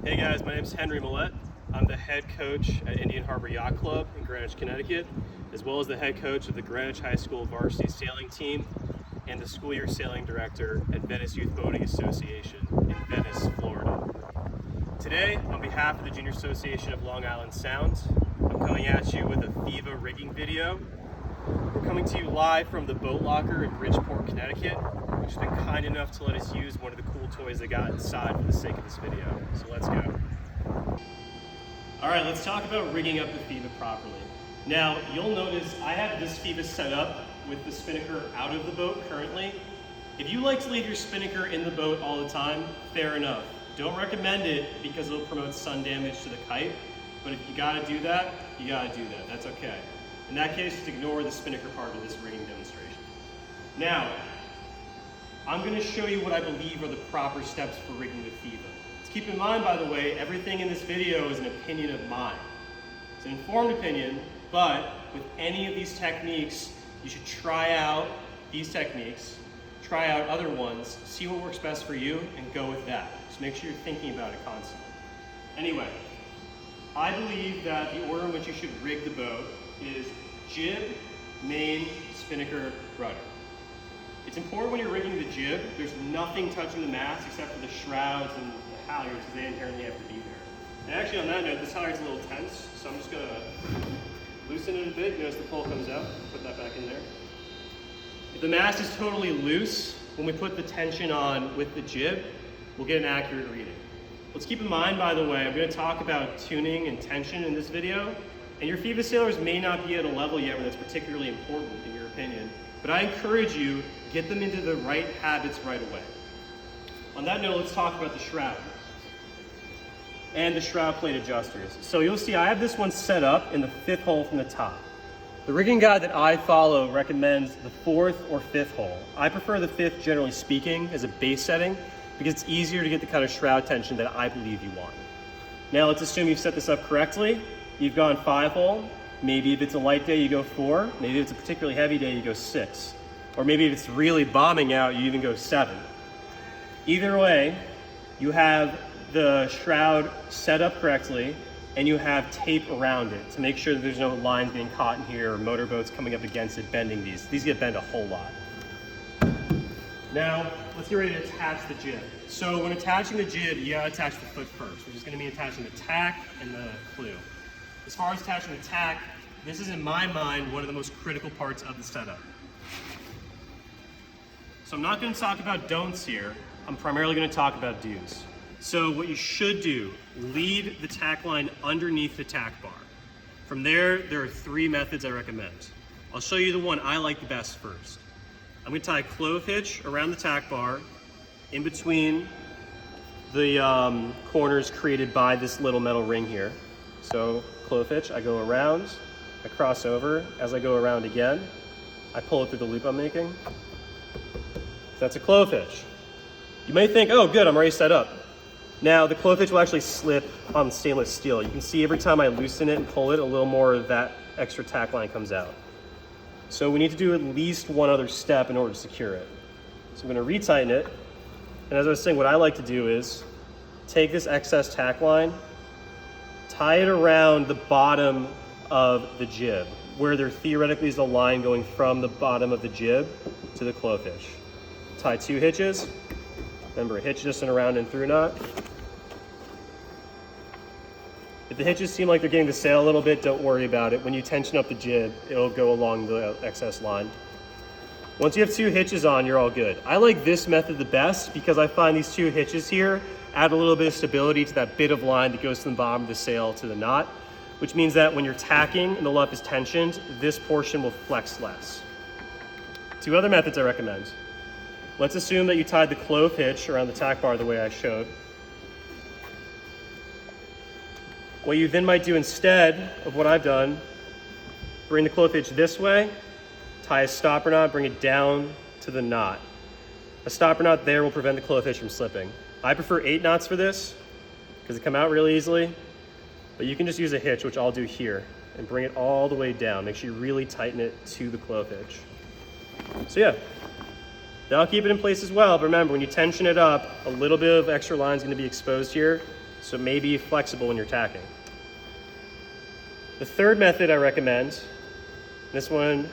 Hey guys, my name is Henry Millette. I'm the head coach at Indian Harbor Yacht Club in Greenwich, Connecticut, as well as the head coach of the Greenwich High School varsity sailing team and the school year sailing director at Venice Youth Boating Association in Venice, Florida. Today, on behalf of the Junior Association of Long Island Sound, I'm coming at you with a Feva rigging video. We're coming to you live from the boat locker in Bridgeport, Connecticut, which has been kind enough to let us use one of the cool toys they got inside for the sake of this video. So let's go. All right, let's talk about rigging up the Feva properly. Now, you'll notice I have this Feva set up with the spinnaker out of the boat currently. If you like to leave your spinnaker in the boat all the time, fair enough. Don't recommend it because it'll promote sun damage to the kite, but if you gotta do that, you gotta do that. That's okay. In that case, just ignore the spinnaker part of this rigging demonstration. Now, I'm going to show you what I believe are the proper steps for rigging the Feva. Let's keep in mind, by the way, everything in this video is an opinion of mine. It's an informed opinion, but with any of these techniques, you should try out these techniques, try out other ones, see what works best for you, and go with that. Just make sure you're thinking about it constantly. Anyway, I believe that the order in which you should rig the boat is jib, main, spinnaker, rudder. It's important when you're rigging the jib, there's nothing touching the mast except for the shrouds and the halyards because they inherently have to be there. And actually on that note, this halyard's a little tense, so I'm just gonna loosen it a bit. Notice the pole comes out, put that back in there. If the mast is totally loose, when we put the tension on with the jib, we'll get an accurate reading. Let's keep in mind, by the way, I'm gonna talk about tuning and tension in this video. And your Feva sailors may not be at a level yet where that's particularly important in your opinion, but I encourage you, get them into the right habits right away. On that note, let's talk about the shroud and the shroud plate adjusters. So you'll see I have this one set up in the 5th hole from the top. The rigging guide that I follow recommends the 4th or 5th hole. I prefer the 5th, generally speaking, as a base setting because it's easier to get the kind of shroud tension that I believe you want. Now let's assume you've set this up correctly. You've gone 5 hole, maybe if it's a light day you go 4, maybe if it's a particularly heavy day you go 6, or maybe if it's really bombing out you even go 7. Either way, you have the shroud set up correctly and you have tape around it to make sure that there's no lines being caught in here or motorboats coming up against it bending these. These get bent a whole lot. Now, let's get ready to attach the jib. So when attaching the jib, you gotta attach the foot first, which is gonna mean attaching the tack and the clew. As far as attaching the tack, this is in my mind one of the most critical parts of the setup. So I'm not going to talk about don'ts here, I'm primarily going to talk about do's. So what you should do, lead the tack line underneath the tack bar. From there are 3 methods I recommend. I'll show you the one I like the best first. I'm going to tie a clove hitch around the tack bar in between the corners created by this little metal ring here. So clove hitch, I go around, I cross over. As I go around again, I pull it through the loop I'm making. That's a clove hitch. You may think, oh good, I'm already set up. Now the clove hitch will actually slip on stainless steel. You can see every time I loosen it and pull it, a little more of that extra tack line comes out. So we need to do at least one other step in order to secure it. So I'm going to retighten it. And as I was saying, what I like to do is take this excess tack line, tie it around the bottom of the jib, where there theoretically is a line going from the bottom of the jib to the clove hitch. Tie 2 hitches. Remember, a hitch just an around and through knot. If the hitches seem like they're getting the sail a little bit, don't worry about it. When you tension up the jib, it'll go along the excess line. Once you have 2 hitches on, you're all good. I like this method the best because I find these 2 hitches here add a little bit of stability to that bit of line that goes from the bottom of the sail to the knot, which means that when you're tacking and the luff is tensioned, this portion will flex less. 2 other methods I recommend. Let's assume that you tied the clove hitch around the tack bar the way I showed. What you then might do instead of what I've done, bring the clove hitch this way, tie a stopper knot, bring it down to the knot. A stopper knot there will prevent the clove hitch from slipping. I prefer 8 knots for this because they come out really easily, but you can just use a hitch, which I'll do here, and bring it all the way down. Make sure you really tighten it to the clove hitch. So yeah, that'll keep it in place as well. But remember, when you tension it up, a little bit of extra line is going to be exposed here. so it may be flexible when you're tacking. The third method I recommend, this one,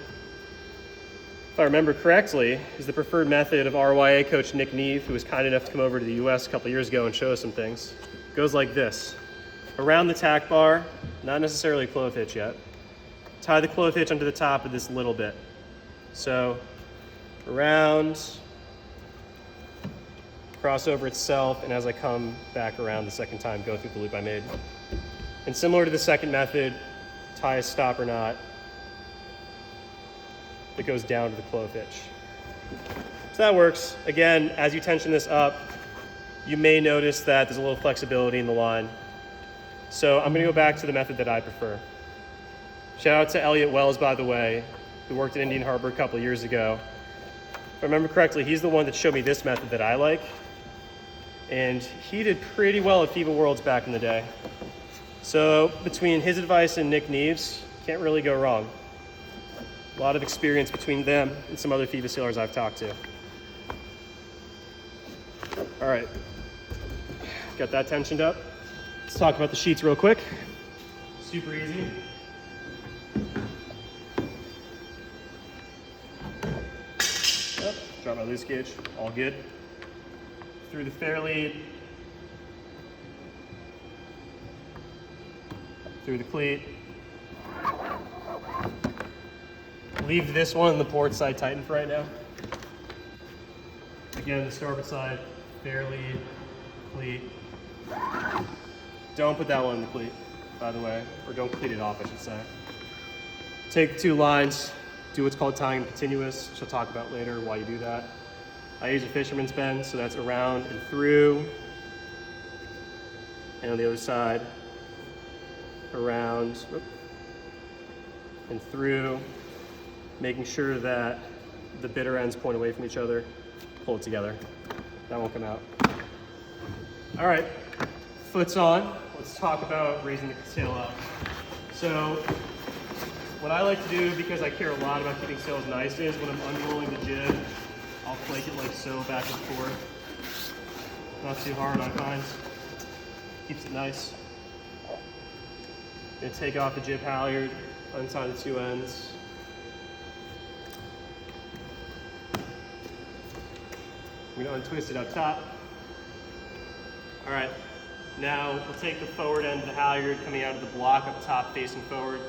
if I remember correctly, is the preferred method of RYA coach Nick Neve, who was kind enough to come over to the US a couple years ago and show us some things. It goes like this. Around the tack bar, not necessarily a clove hitch yet. Tie the clove hitch onto the top of this little bit. So around, cross over itself, and as I come back around the second time, go through the loop I made. And similar to the second method, tie a stopper knot that goes down to the clove hitch. So that works. Again, as you tension this up, you may notice that there's a little flexibility in the line. So I'm gonna go back to the method that I prefer. Shout out to Elliot Wells, by the way, who worked at Indian Harbor a couple of years ago. If I remember correctly, he's the one that showed me this method that I like. And he did pretty well at FIVA Worlds back in the day. So between his advice and Nick Neve's, can't really go wrong. A lot of experience between them and some other FIVA sailors I've talked to. All right, got that tensioned up. Let's talk about the sheets real quick. Super easy. Oh, drop my loose gauge, all good. Through the fair lead, through the cleat. Leave this one on the port side tightened for right now. Again, the starboard side, fair lead, cleat. Don't put that one in the cleat, by the way, or don't cleat it off, I should say. Take the two lines, do what's called tying continuous, which I'll talk about later why you do that. I use a fisherman's bend, so that's around and through, and on the other side, around and through, making sure that the bitter ends point away from each other, pull it together. That won't come out. All right, foot's on. Let's talk about raising the sail up. So what I like to do, because I care a lot about keeping sails nice, is when I'm unrolling the jib, I'll flake it like so, back and forth. Not too hard, I find. Keeps it nice. Gonna take off the jib halyard, untie the two ends. I'm gonna untwist it up top. All right, now we'll take the forward end of the halyard coming out of the block up top facing forward.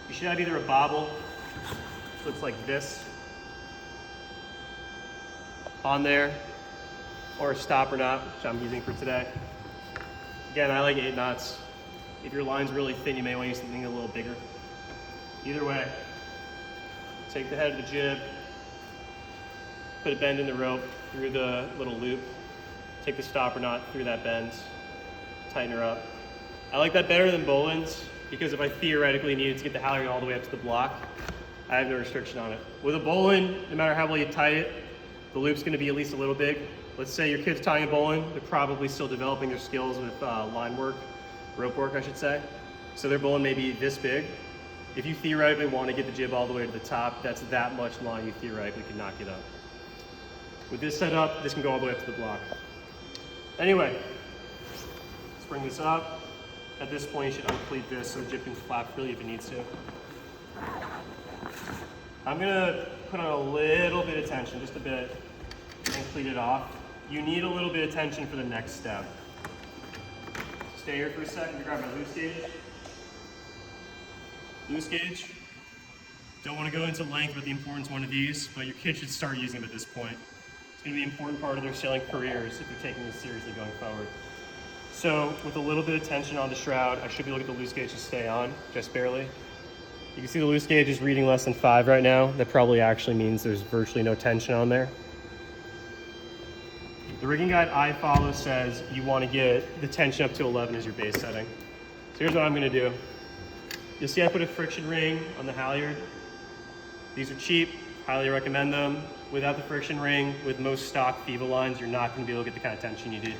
You should have either a bobble, which looks like this, on there, or a stopper knot, which I'm using for today. Again, I like 8 knots. If your line's really thin, you may want to use something a little bigger. Either way, take the head of the jib, put a bend in the rope through the little loop, take the stopper knot through that bend, tighten her up. I like that better than bowlines, because if I theoretically needed to get the halyard all the way up to the block, I have no restriction on it. With a bowline, no matter how well you tie it, the loop's gonna be at least a little big. Let's say your kid's tying a bowline, they're probably still developing their skills with line work, rope work, I should say. So their bowline may be this big. If you theoretically want to get the jib all the way to the top, that's that much line you theoretically could not get up. With this set up, this can go all the way up to the block. Anyway, let's bring this up. At this point, you should uncleat this so the jib can flap freely if it needs to. I'm gonna put on a little bit of tension, just a bit, and cleat it off. You need a little bit of tension for the next step. Stay here for a second to grab my loose gauge. Loose gauge. Don't want to go into length with the importance of one of these, but your kid should start using them at this point. It's going to be an important part of their sailing careers if they're taking this seriously going forward. So with a little bit of tension on the shroud, I should be able to get the loose gauge to stay on, just barely. You can see the loose gauge is reading less than 5 right now. That probably actually means there's virtually no tension on there. The rigging guide I follow says you want to get the tension up to 11 as your base setting. So here's what I'm going to do. You'll see I put a friction ring on the halyard. These are cheap, highly recommend them. Without the friction ring, with most stock FIVA lines, you're not going to be able to get the kind of tension you need.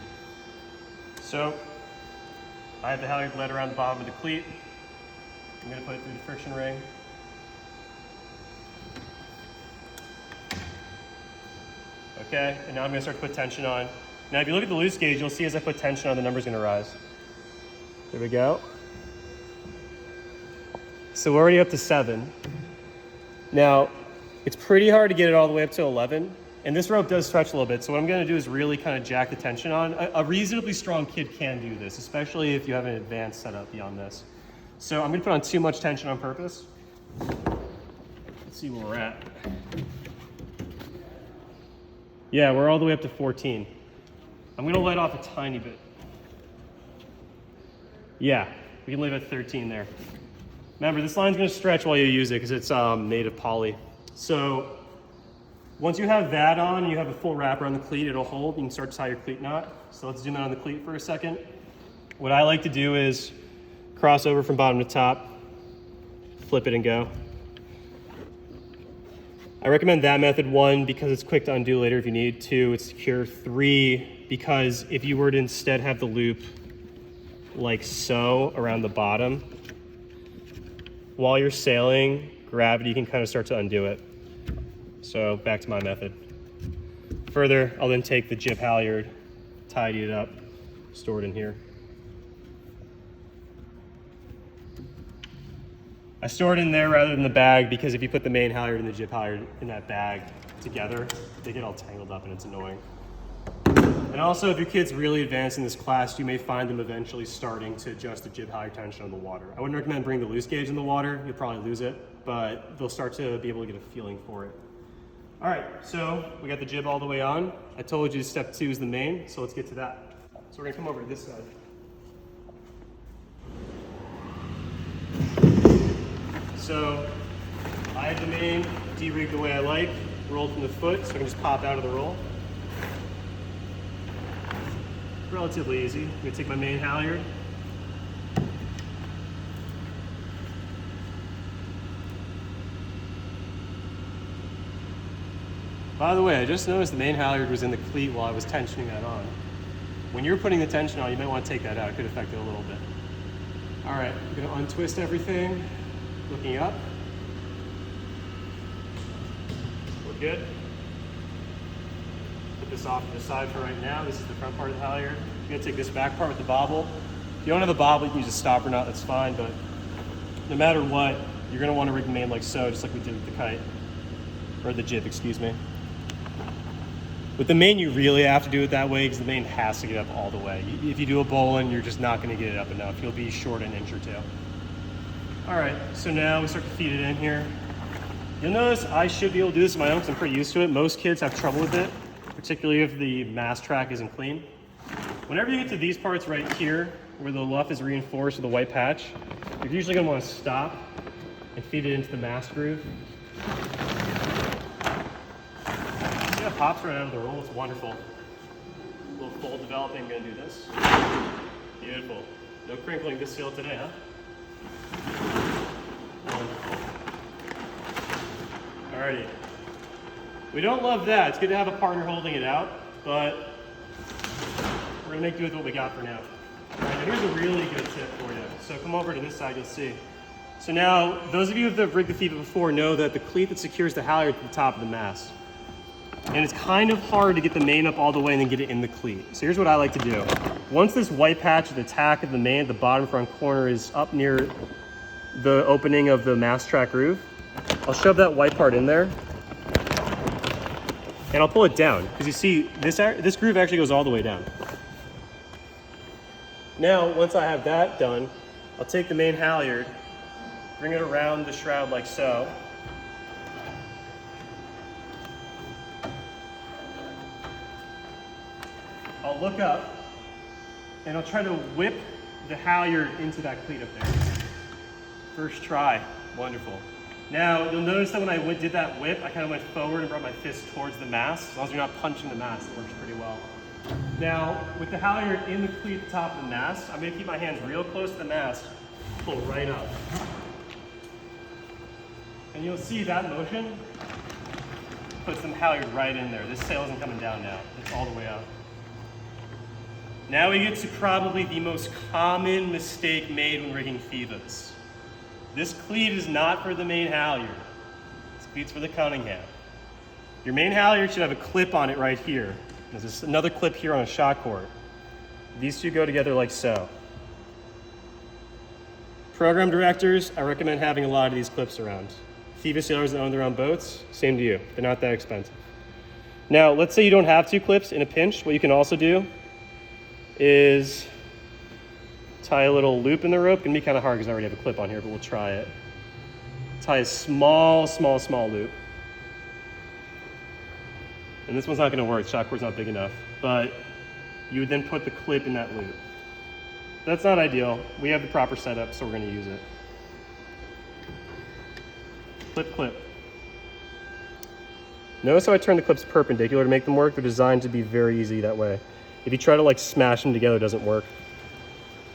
So I have the halyard led around the bottom of the cleat. I'm going to put it through the friction ring. Okay, and now I'm going to start to put tension on. Now, if you look at the loose gauge, you'll see as I put tension on, the number's gonna rise. There we go. So we're already up to 7. Now, it's pretty hard to get it all the way up to 11, and this rope does stretch a little bit, so what I'm gonna do is really kind of jack the tension on. A reasonably strong kid can do this, especially if you have an advanced setup beyond this. So I'm gonna put on too much tension on purpose. Let's see where we're at. Yeah, we're all the way up to 14. I'm gonna let off a tiny bit. Yeah, we can leave it at 13 there. Remember, this line's gonna stretch while you use it because it's made of poly. So once you have that on and you have a full wrapper on the cleat, it'll hold. You can start to tie your cleat knot. So let's zoom in on the cleat for a second. What I like to do is cross over from bottom to top, flip it and go. I recommend that method, 1, because it's quick to undo later if you need. 2, it's secure. 3, because if you were to instead have the loop like so around the bottom, while you're sailing, gravity can kind of start to undo it. So back to my method. Further, I'll then take the jib halyard, tidy it up, store it in here. I store it in there rather than the bag because if you put the main halyard and the jib halyard in that bag together, they get all tangled up and it's annoying. And also, if your kid's really advanced in this class, you may find them eventually starting to adjust the jib halyard tension on the water. I wouldn't recommend bringing the loose gauge in the water. You'll probably lose it, but they'll start to be able to get a feeling for it. All right, so we got the jib all the way on. I told you step 2 is the main, so let's get to that. So we're gonna come over to this side. So I have the main de-rigged the way I like, rolled from the foot, so I can just pop out of the roll. Relatively easy. I'm gonna take my main halyard. By the way, I just noticed the main halyard was in the cleat while I was tensioning that on. When you're putting the tension on, you might want to take that out. It could affect it a little bit. All right, I'm gonna untwist everything, looking up. We're good. Put this off to the side for right now. This is the front part of the halyard. I'm gonna take this back part with the bobble. If you don't have a bobble, you can use a stopper knot, that's fine, but no matter what, you're gonna wanna rig the main like so, just like we did with the kite, or the jib, excuse me. With the main, you really have to do it that way because the main has to get up all the way. If you do a bowline, you're just not gonna get it up enough. You'll be short an inch or 2. All right, so now we start to feed it in here. You'll notice I should be able to do this on my own because I'm pretty used to it. Most kids have trouble with it, particularly if the mast track isn't clean. Whenever you get to these parts right here, where the luff is reinforced with a white patch, you're usually gonna wanna stop and feed it into the mast groove. See how it pops right out of the roll? It's wonderful. A little fold developing, I'm gonna do this. Beautiful. No crinkling this sail today, huh? Wonderful. Alrighty. We don't love that. It's good to have a partner holding it out, but we're gonna make do with what we got for now. All right, now here's a really good tip for you. So come over to this side, you'll see. So now, those of you who have rigged the Feva before know that the cleat that secures the halyard to the top of the mast. And it's kind of hard to get the main up all the way and then get it in the cleat. So here's what I like to do. Once this white patch at the tack of the main at the bottom front corner is up near the opening of the mast track groove, I'll shove that white part in there and I'll pull it down because you see this groove actually goes all the way down. Now, once I have that done, I'll take the main halyard, bring it around the shroud like so. I'll look up and I'll try to whip the halyard into that cleat up there. First try, wonderful. Now, you'll notice that when I did that whip, I kind of went forward and brought my fist towards the mast. As long as you're not punching the mast, it works pretty well. Now, with the halyard in the cleat at the top of the mast, I'm gonna keep my hands real close to the mast, pull right up. And you'll see that motion puts the halyard right in there. This sail isn't coming down now, it's all the way up. Now we get to probably the most common mistake made when rigging Fevas. This cleat is not for the main halyard. This cleat's for the Cunningham. Your main halyard should have a clip on it right here. There's just another clip here on a shot cord. These two go together like so. Program directors, I recommend having a lot of these clips around. Feva sailors that own their own boats, same to you. They're not that expensive. Now, let's say you don't have two clips in a pinch. What you can also do is tie a little loop in the rope. It's gonna be kind of hard because I already have a clip on here, but we'll try it. Tie a small loop. And this one's not gonna work, shot cord's not big enough, but you would then put the clip in that loop. That's not ideal. We have the proper setup, so we're gonna use it. Clip. Notice how I turn the clips perpendicular to make them work? They're designed to be very easy that way. If you try to like smash them together, it doesn't work.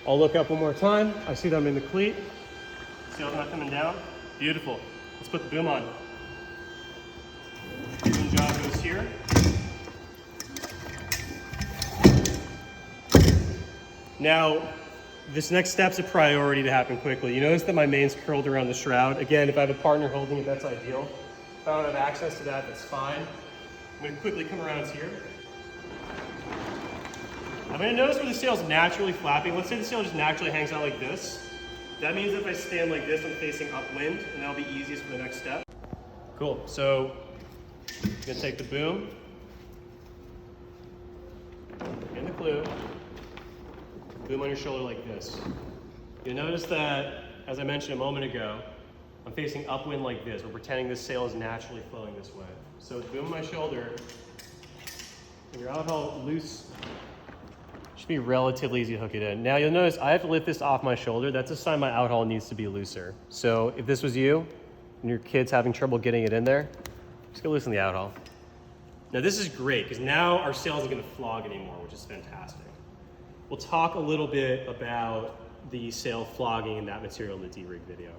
I'll look up one more time. I see them in the cleat. Sail's not coming down. Beautiful. Let's put the boom on. Boom job goes here. Now, this next step's a priority to happen quickly. You notice that my main's curled around the shroud. Again, if I have a partner holding it, that's ideal. If I don't have access to that, that's fine. I'm gonna quickly come around here. I'm gonna notice where the sail's naturally flapping. Let's say the sail just naturally hangs out like this. That means if I stand like this, I'm facing upwind, and that'll be easiest for the next step. Cool, so I'm gonna take the boom and the clue, boom on your shoulder like this. You'll notice that, as I mentioned a moment ago, I'm facing upwind like this. We're pretending this sail is naturally flowing this way. So with the boom on my shoulder, and your out haul loose, should be relatively easy to hook it in. Now you'll notice I have to lift this off my shoulder. That's a sign my out haul needs to be looser. So if this was you, and your kid's having trouble getting it in there, just go loosen the out haul. Now this is great, because now our sail isn't gonna flog anymore, which is fantastic. We'll talk a little bit about the sail flogging and that material in the D-rig video.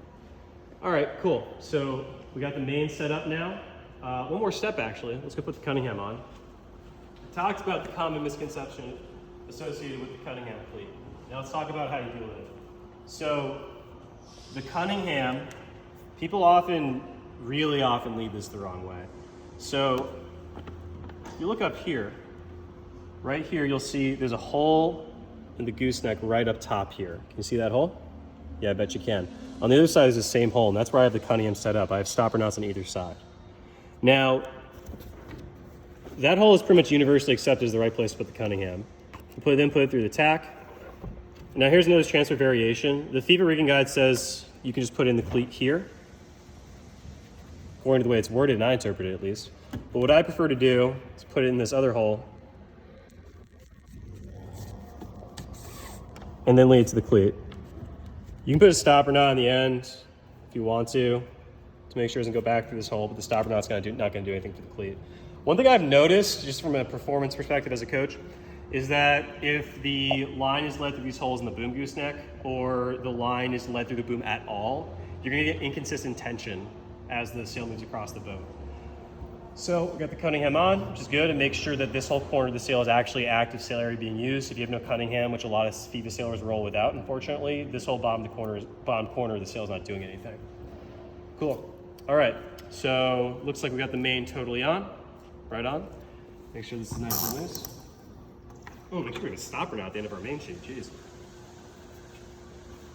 All right, cool. So we got the main set up now. One more step actually. Let's go put the Cunningham on. I talked about the common misconception associated with the Cunningham cleat. Now let's talk about how you deal with it. So the Cunningham, people really often lead this the wrong way. So if you look up here, right here, you'll see there's a hole in the gooseneck right up top here. Can you see that hole? Yeah, I bet you can. On the other side is the same hole, and that's where I have the Cunningham set up. I have stopper knots on either side. Now, that hole is pretty much universally accepted as the right place to put the Cunningham. Then put it through the tack. Now here's another transfer variation. The Feva rigging guide says you can just put in the cleat here, according to the way it's worded, and I interpret it at least. But what I prefer to do is put it in this other hole, and then lead it to the cleat. You can put a stopper knot on the end if you want to make sure it doesn't go back through this hole, but the stopper knot's not gonna do anything to the cleat. One thing I've noticed, just from a performance perspective as a coach, is that if the line is led through these holes in the boom gooseneck, or the line is led through the boom at all, you're gonna get inconsistent tension as the sail moves across the boat. So we got the Cunningham on, which is good, and make sure that this whole corner of the sail is actually active sail area being used. If you have no Cunningham, which a lot of Feva sailors roll without, unfortunately, this whole bottom corner of the sail is not doing anything. Cool. All right, so looks like we got the main totally on, right on. Make sure this is nice and loose. Oh, make sure we have a stopper knot at the end of our main sheet, jeez.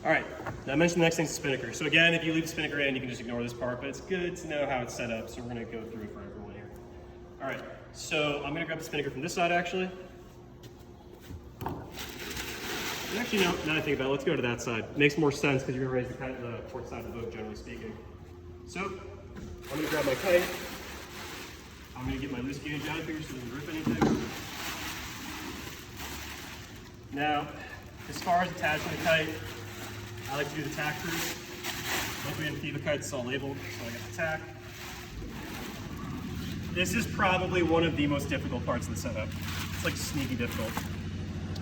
All right, now I mentioned the next thing is the spinnaker. So again, if you leave the spinnaker in, you can just ignore this part, but it's good to know how it's set up, so we're gonna go through it for everyone here. All right, so I'm gonna grab the spinnaker from this side, actually. And actually, no, now that I think about it, let's go to that side. It makes more sense because you're gonna raise the port side of the boat, generally speaking. So, I'm gonna grab my kite. I'm gonna get my loose gauge out here so it doesn't rip anything. Now, as far as attaching the kite, I like to do the tack first. Luckily in Feva kites it's all labeled, so I got the tack. This is probably one of the most difficult parts of the setup. It's like sneaky difficult.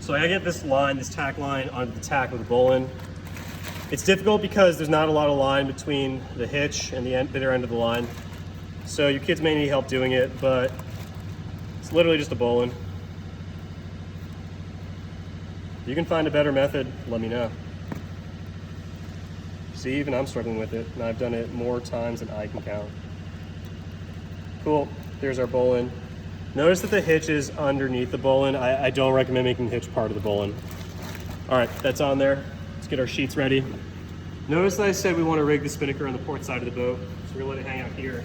So I get this line, this tack line, onto the tack with a bowline. It's difficult because there's not a lot of line between the hitch and the bitter end of the line. So your kids may need help doing it, but it's literally just a bowline. If you can find a better method, let me know. See, even I'm struggling with it, and I've done it more times than I can count. Cool, there's our bowline. Notice that the hitch is underneath the bowline. I don't recommend making the hitch part of the bowline. All right, that's on there. Let's get our sheets ready. Notice that I said we want to rig the spinnaker on the port side of the boat. So we're gonna let it hang out here.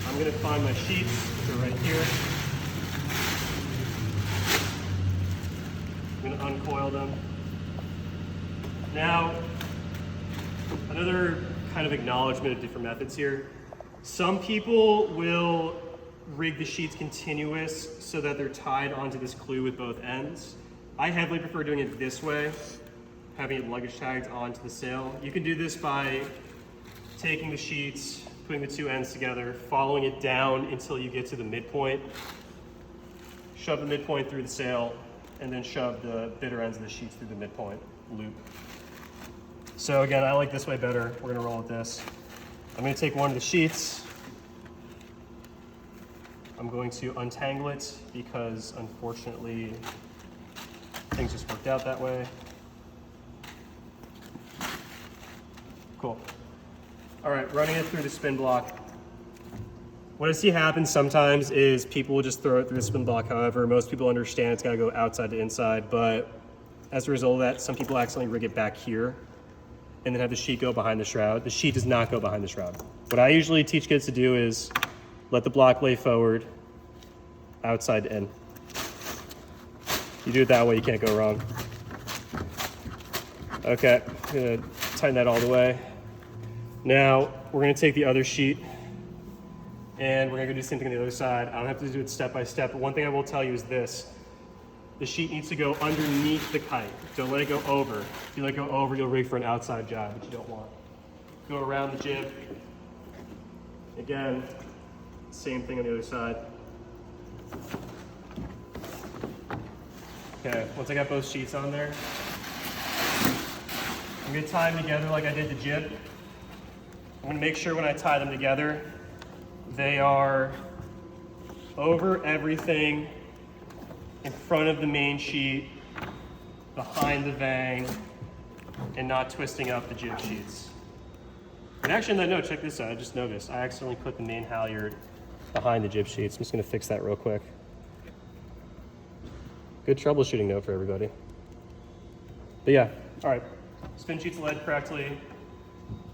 I'm gonna find my sheets, which are right here. I'm gonna uncoil them. Now, another kind of acknowledgement of different methods here. Some people will rig the sheets continuous so that they're tied onto this clew with both ends. I heavily prefer doing it this way, having it luggage tagged onto the sail. You can do this by taking the sheets, putting the two ends together, following it down until you get to the midpoint, shove the midpoint through the sail, and then shove the bitter ends of the sheets through the midpoint loop. So again, I like this way better. We're gonna roll with this. I'm gonna take one of the sheets. I'm going to untangle it because unfortunately things just worked out that way. Cool. All right, running it through the spin block. What I see happen sometimes is people will just throw it through the spin block. However, most people understand it's gotta go outside to inside, but as a result of that, some people accidentally rig it back here and then have the sheet go behind the shroud. The sheet does not go behind the shroud. What I usually teach kids to do is let the block lay forward, outside to in. You do it that way, you can't go wrong. Okay, I'm gonna tighten that all the way. Now, we're gonna take the other sheet and we're gonna go do the same thing on the other side. I don't have to do it step by step, but one thing I will tell you is this. The sheet needs to go underneath the kite. Don't let it go over. If you let it go over, you'll rig for an outside job, which you don't want. Go around the jib. Again, same thing on the other side. Okay, once I got both sheets on there, I'm gonna tie them together like I did the jib. I'm gonna make sure when I tie them together, they are over everything, in front of the main sheet, behind the vang, and not twisting up the jib sheets. And actually, on that note, check this out. I just noticed I accidentally put the main halyard behind the jib sheets. I'm just gonna fix that real quick. Good troubleshooting note for everybody. But yeah, all right. Spin sheets led correctly.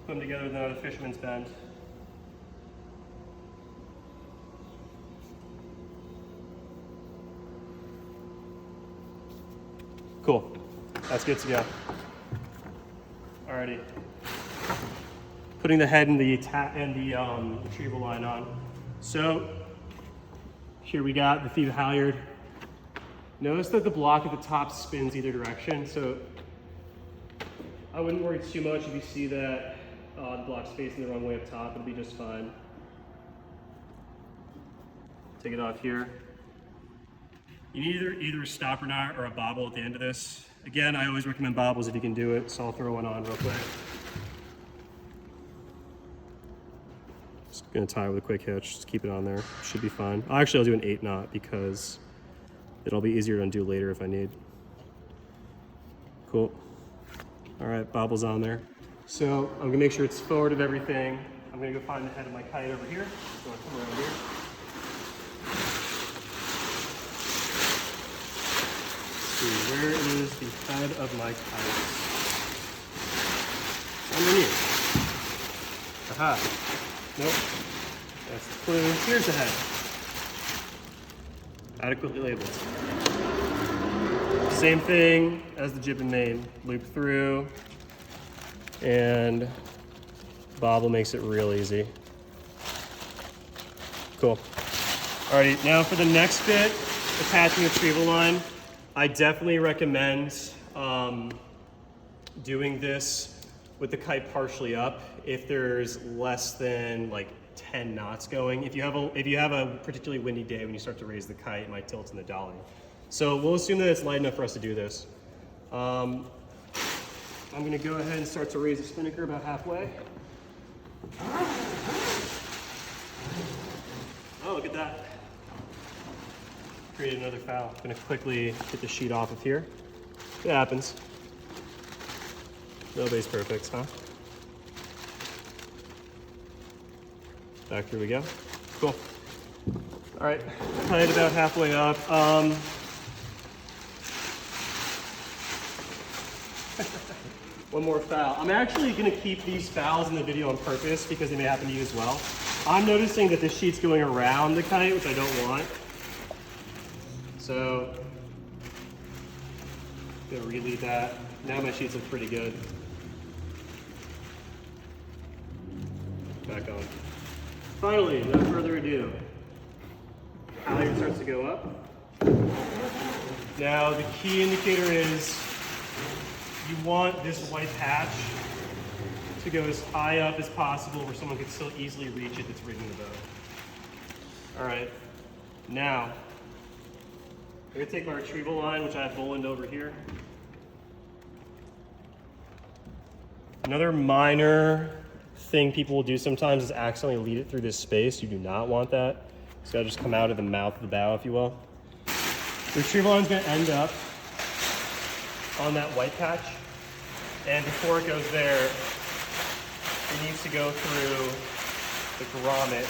Put them together with another fisherman's bend. Cool, that's good to go. Alrighty. Putting the head and the retrieval line on. So here we got the Feva halyard. Notice that the block at the top spins either direction, so I wouldn't worry too much if you see that the block's facing the wrong way up top. It'll be just fine. Take it off here. You need either a stopper knot or a bobble at the end of this. Again, I always recommend bobbles if you can do it, so I'll throw one on real quick. Just gonna tie it with a quick hitch, just keep it on there. Should be fine. I'll do an 8 knot because it'll be easier to undo later if I need. Cool. All right, bobble's on there. So I'm gonna make sure it's forward of everything. I'm gonna go find the head of my kite over here. So I'll come around here. Where is the head of my kite? Underneath. Aha. Nope. That's the clue. Here's the head. Adequately labeled. Same thing as the jib and main. Loop through, and bobble makes it real easy. Cool. Alrighty, now for the next bit, attaching the retrieval line. I definitely recommend doing this with the kite partially up if there's less than like 10 knots going. If you have a particularly windy day when you start to raise the kite, it might tilt in the dolly. So we'll assume that it's light enough for us to do this. I'm gonna go ahead and start to raise the spinnaker about halfway. Oh, look at that. Create another foul. I'm gonna quickly get the sheet off of here. It happens. Nobody's perfect, huh? Back here we go. Cool. All right, kite about halfway up. One more foul. I'm actually gonna keep these fouls in the video on purpose because they may happen to you as well. I'm noticing that the sheet's going around the kite, which I don't want. So, I'm gonna relead that. Now my sheets look pretty good. Back on. Finally, no further ado, halyard starts to go up. Now the key indicator is you want this white patch to go as high up as possible where someone can still easily reach it that's rigging the boat. All right, now I'm gonna take my retrieval line, which I have bowlined over here. Another minor thing people will do sometimes is accidentally lead it through this space. You do not want that. It's gotta just come out of the mouth of the bow, if you will. The retrieval line's gonna end up on that white patch. And before it goes there, it needs to go through the grommet,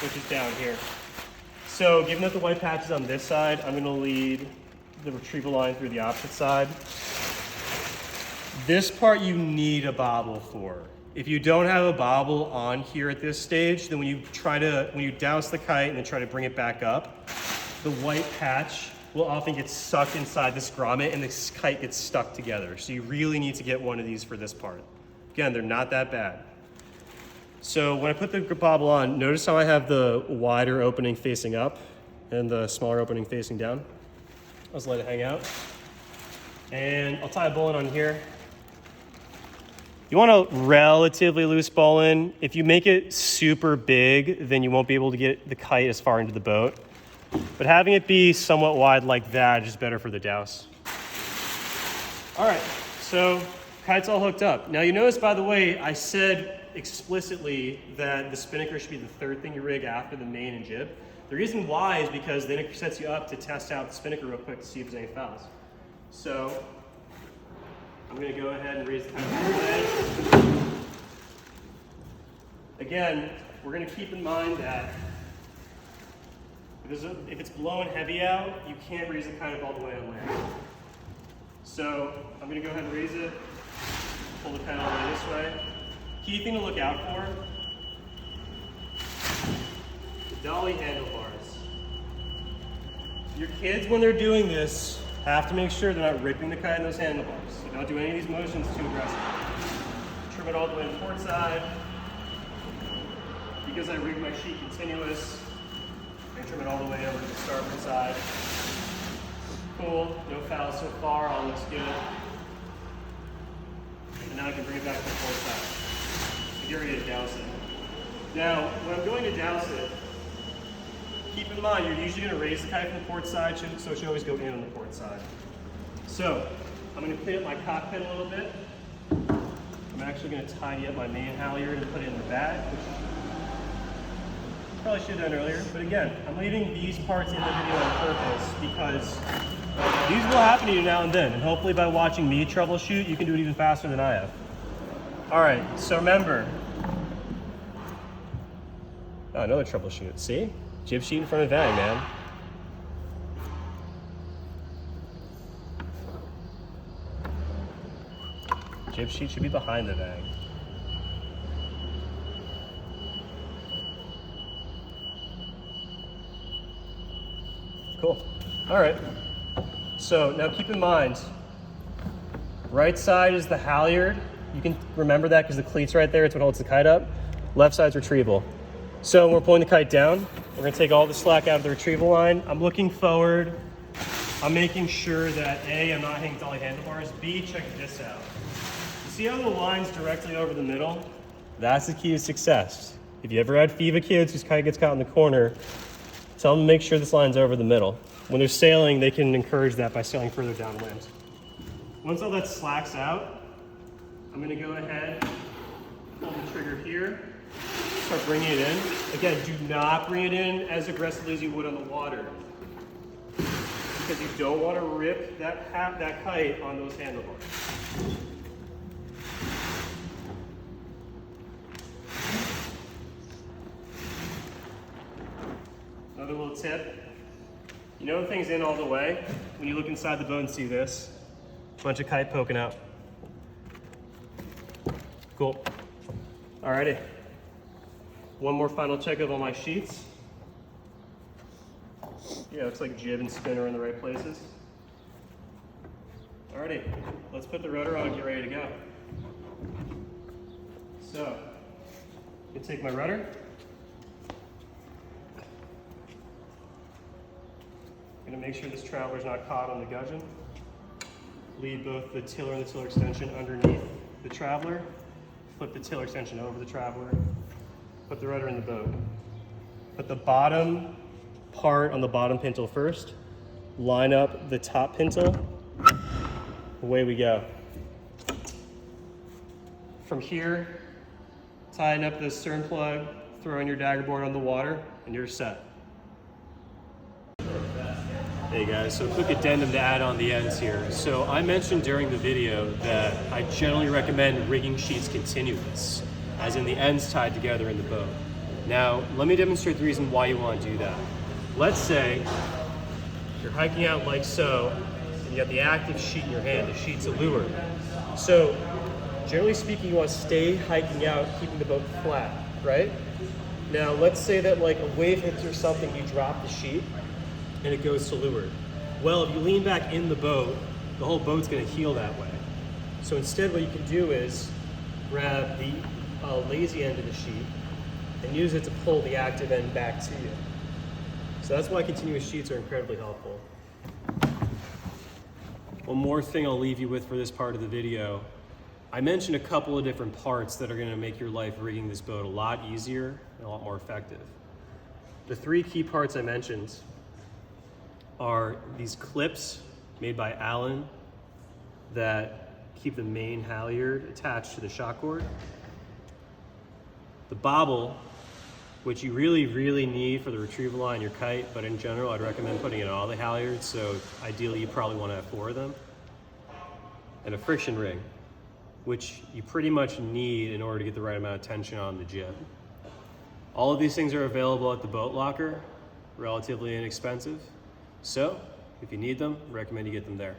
which is down here. So given that the white patch is on this side, I'm gonna lead the retrieval line through the opposite side. This part you need a bobble for. If you don't have a bobble on here at this stage, then when you douse the kite and then try to bring it back up, the white patch will often get sucked inside this grommet and this kite gets stuck together. So you really need to get one of these for this part. Again, they're not that bad. So when I put the bobble on, notice how I have the wider opening facing up and the smaller opening facing down. I'll just let it hang out. And I'll tie a bowline on here. You want a relatively loose bowline. If you make it super big, then you won't be able to get the kite as far into the boat. But having it be somewhat wide like that is just better for the douse. All right, so kite's all hooked up. Now you notice, by the way, I said explicitly that the spinnaker should be the third thing you rig after the main and jib. The reason why is because then it sets you up to test out the spinnaker real quick to see if there's any fouls. So I'm gonna go ahead and raise the kite overhead. Again, we're gonna keep in mind that if it's blowing heavy out, you can't raise the kite up all the way on land. So I'm gonna go ahead and raise it, pull the kite all the way this way. Key thing to look out for, the dolly handlebars. Your kids, when they're doing this, have to make sure they're not ripping the kite in those handlebars. So don't do any of these motions too aggressive. Trim it all the way to the port side. Because I rigged my sheet continuous, I trim it all the way over to the starboard side. Cool, no fouls so far, all looks good. And now I can bring it back to the port side. Get ready to douse it. Now, when I'm going to douse it, keep in mind you're usually going to raise the kite from the port side, so it should always go in on the port side. So, I'm going to clean up my cockpit a little bit. I'm actually going to tidy up my main halyard and put it in the bag, which probably should have done earlier, but again, I'm leaving these parts in the video on purpose because these will happen to you now and then, and hopefully by watching me troubleshoot, you can do it even faster than I have. All right, so remember, another troubleshoot, see? Jib sheet in front of vang, man. Jib sheet should be behind the vang. Cool. All right. So now keep in mind, right side is the halyard. You can remember that because the cleat's right there. It's what holds the kite up. Left side's retrieval. So when we're pulling the kite down, we're gonna take all the slack out of the retrieval line. I'm looking forward. I'm making sure that A, I'm not hitting dolly handlebars. B, check this out. You see how the line's directly over the middle? That's the key to success. If you ever had Feva kids whose kite gets caught in the corner, tell them to make sure this line's over the middle. When they're sailing, they can encourage that by sailing further downwind. Once all that slacks out, I'm gonna go ahead, pull the trigger here, start bringing it in. Again, do not bring it in as aggressively as you would on the water, because you don't want to rip that kite on those handlebars. tip. You know the thing's in all the way when you look inside the boat and see this bunch of kite poking out. Cool. Alrighty. One more final check of all my sheets. Yeah, looks like jib and spinner are in the right places. Alrighty, let's put the rudder on and get ready to go. So, I'm gonna take my rudder. I'm gonna make sure this traveler's not caught on the gudgeon. Lead both the tiller and the tiller extension underneath the traveler. Flip the tiller extension over the traveler. Put the rudder in the boat. Put the bottom part on the bottom pintle first. Line up the top pintle. Away we go. From here, tighten up the stern plug, throw in your dagger board on the water, and you're set. Hey guys, so a quick addendum to add on the ends here. So I mentioned during the video that I generally recommend rigging sheets continuous, as in the ends tied together in the boat. Now, let me demonstrate the reason why you want to do that. Let's say you're hiking out like so, and you got the active sheet in your hand. The sheet's a lure. So, generally speaking, you want to stay hiking out, keeping the boat flat, right? Now, let's say that like a wave hits or something, you drop the sheet, and it goes to leeward. Well, if you lean back in the boat, the whole boat's gonna heel that way. So instead what you can do is grab the lazy end of the sheet and use it to pull the active end back to you. So that's why continuous sheets are incredibly helpful. One more thing I'll leave you with for this part of the video. I mentioned a couple of different parts that are gonna make your life rigging this boat a lot easier and a lot more effective. The three key parts I mentioned are these clips made by Allen that keep the main halyard attached to the shock cord. The bobble, which you really need for the retrieval line on your kite, but in general I'd recommend putting it on all the halyards, so ideally you probably want to have 4 of them. And a friction ring, which you pretty much need in order to get the right amount of tension on the jib. All of these things are available at the boat locker, relatively inexpensive. So, if you need them, I recommend you get them there.